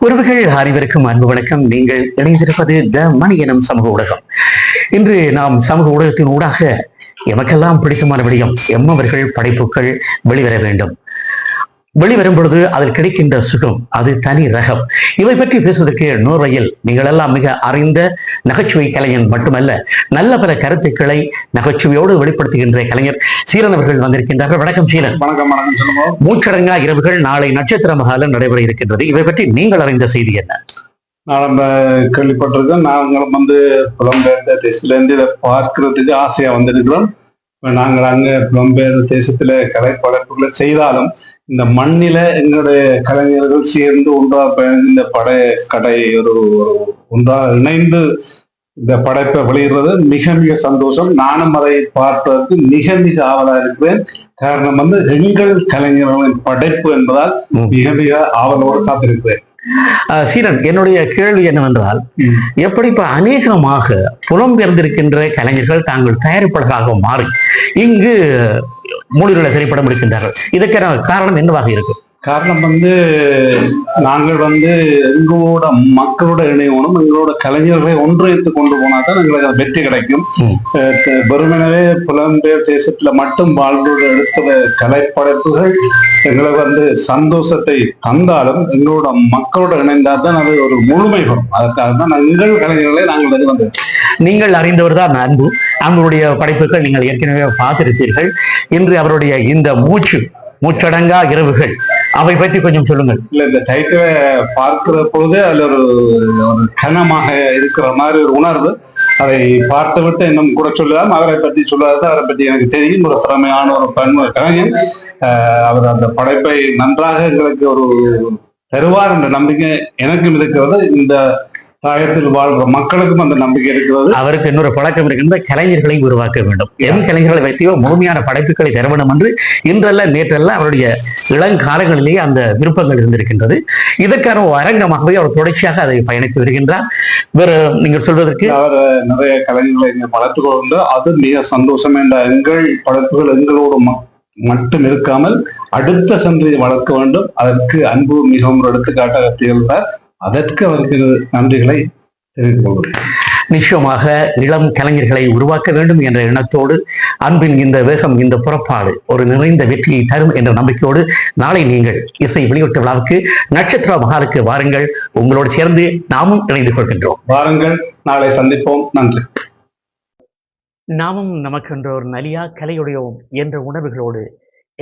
உறவுகள் அனைவருக்கும் அன்பு வணக்கம். நீங்கள் இணைந்திருப்பது த மணி எனும் சமூக ஊடகம். இன்று நாம் சமூக ஊடகத்தின் ஊடாக எமக்கெல்லாம் பிடித்தமான விடயம் எம்மவர்கள் படைப்புகள் வெளிவர வேண்டும். வெளிவரும் பொழுது அதில் கிடைக்கின்ற சுகம் அது தனி ரகம். இவை பற்றி பேசுவதற்கு நோர்வையில் நீங்கள் எல்லாம் மிக அறிந்த நகைச்சுவை கலைஞன் மட்டுமல்ல, நல்ல பல கருத்துக்களை நகைச்சுவையோடு வெளிப்படுத்துகின்ற கலைஞர் சீரன் அவர்கள் வந்திருக்கின்றார்கள். வணக்கம் சீரன். வணக்கம். வணக்கம் சொல்லுங்க. மூச்சடங்கா இரவுகள் நாளை நட்சத்திர மகாலம் நடைபெற இருக்கின்றது. இவை பற்றி நீங்கள் அறிந்த செய்தி என்ன? நான் நம்ம கேள்விப்பட்டிருக்கோம். நாங்களும் புலம்பெயர்ந்த தேசத்திலேருந்து இதை பார்க்கறதுக்கு ஆசையா வந்திருக்கிறோம். நாங்கள் அங்க புலம்பெயர்ந்த தேசத்துல கலை படைப்புகளை செய்தாலும் இந்த மண்ணில எங்களுடைய கலைஞர்கள் சேர்ந்து ஒன்றாக இந்த கடை ஒன்றாக இணைந்து இந்த படைப்பை வெளியிடுறது மிக மிக சந்தோஷம். நானும் அதை பார்ப்பதற்கு மிக மிக ஆவலா இருக்கிறேன். காரணம் எங்கள் கலைஞர்களின் படைப்பு என்பதால் மிக மிக ஆவலோடு காத்திருக்கிறேன். சீரன், என்னுடைய கேள்வி என்னவென்றால், எப்படி இப்ப அநேகமாக புலம்பெயர்ந்திருக்கின்ற கலைஞர்கள் தாங்கள் தயாரிப்பாளராக மாறி இங்கு மொழிகளை திரைப்படம் எடுக்கின்றார்கள். இதற்கான காரணம் என்னவாக இருக்கும்? காரணம் நாங்கள் எங்களோட மக்களோட இணையணும், எங்களோட கலைஞர்களை ஒன்றிணைத்து கொண்டு போனாதான் எங்களுக்கு அது வெற்றி கிடைக்கும். வெறுமனவே புலம்பெயர் தேசத்துல மட்டும் வாழ்ந்து எடுத்த கலைப்படைப்புகள் எங்களுக்கு சந்தோஷத்தை தந்தாலும் எங்களோட மக்களோட இணைந்தால்தான் அது ஒரு முழுமை வரும். அதுக்காக தான் எங்கள் கலைஞர்களை நாங்கள் நீங்கள் அறிந்தவர் தான் அன்பு. அன்புடைய படைப்புகள் நீங்கள் ஏற்கனவே பார்த்திருப்பீர்கள். இன்று அவருடைய இந்த மூச்சடங்கா இரவுகள், அவை பற்றி கொஞ்சம் சொல்லுங்கள். இல்ல, இந்த டைட்டிலை பார்க்கிற பொழுது அதுல ஒரு கனமாக இருக்கிற மாதிரி ஒரு உணர்வு. அதை பார்த்து விட்டு இன்னும் கூட சொல்லலாம். அவரை பற்றி சொல்லாத, அவரை பற்றி எனக்கு தெரியும். ஒரு திறமையான ஒரு கலைஞர். அவர் அந்த படைப்பை நன்றாக எங்களுக்கு ஒரு தருவார் என்ற நம்பிக்கை எனக்கும் இருக்கிறது. இந்த தாயத்தில் வாழ்ற மக்களுக்கும் அந்த நம்பிக்கை இருக்கிறது. அவருக்கு இன்னொரு பழக்கம் இருக்கின்ற கலைஞர்களை உருவாக்க வேண்டும். என் கலைஞர்களை வைத்தியோ முழுமையான படைப்புகளை தர வேண்டும் என்று இன்றல்ல நேற்றல்ல அவருடைய இளங்காலங்களிலேயே அந்த விருப்பங்கள் இருந்திருக்கின்றது. இதற்கான அரங்கமாகவே அவர் தொடர்ச்சியாக அதை பயணித்து வருகின்றார். வேறு நீங்கள் சொல்வதற்கு அவர் நிறைய கலைஞர்களை வளர்த்து கொண்டு அது மிக சந்தோஷம். என்ற எங்கள் படைப்புகள் எங்களோடு மட்டும் இருக்காமல் அடுத்த சந்ததியை வளர்க்க வேண்டும். அதற்கு அன்பு மிகவும் ஒரு எடுத்துக்காட்டாக திகழ்ந்தார். அதற்கு அவருக்கு நன்றிகளை தெரிவித்துக் கொள்கிறேன். நிச்சயமாக இளம் கலைஞர்களை உருவாக்க வேண்டும் என்ற எண்ணத்தோடு அன்பின் இந்த வேகம், இந்த புறப்பாடு ஒரு நிறைந்த வெற்றியை தரும் என்ற நம்பிக்கையோடு நாளை நீங்கள் இசை வெளியீட்டு விழாவுக்கு நட்சத்திர மகாலுக்கு வாருங்கள். உங்களோடு சேர்ந்து நாமும் இணைந்து கொள்கின்றோம். வாருங்கள், நாளை சந்திப்போம். நன்றி. நாமும் நமக்கென்ற ஒரு நலியா கலையுடையோம் என்ற உணர்வுகளோடு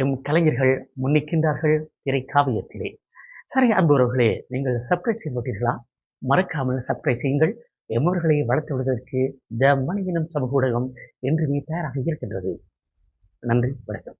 எம் கலைஞர்கள் முன்னிக்கின்றார்கள் திரைக்காவியத்திலே. சரி அன்புறவர்களே, நீங்கள் சப்ஸ்கிரைப் செய்து விட்டீர்களா? மறக்காமல் சப்ஸ்கிரைப் செய்யுங்கள். எம்மவர்களை வளர்த்து விடுவதற்கு த மணி எனும் சமூக ஊடகம் என்றுமே தயாராக இருக்கின்றது. நன்றி, வணக்கம்.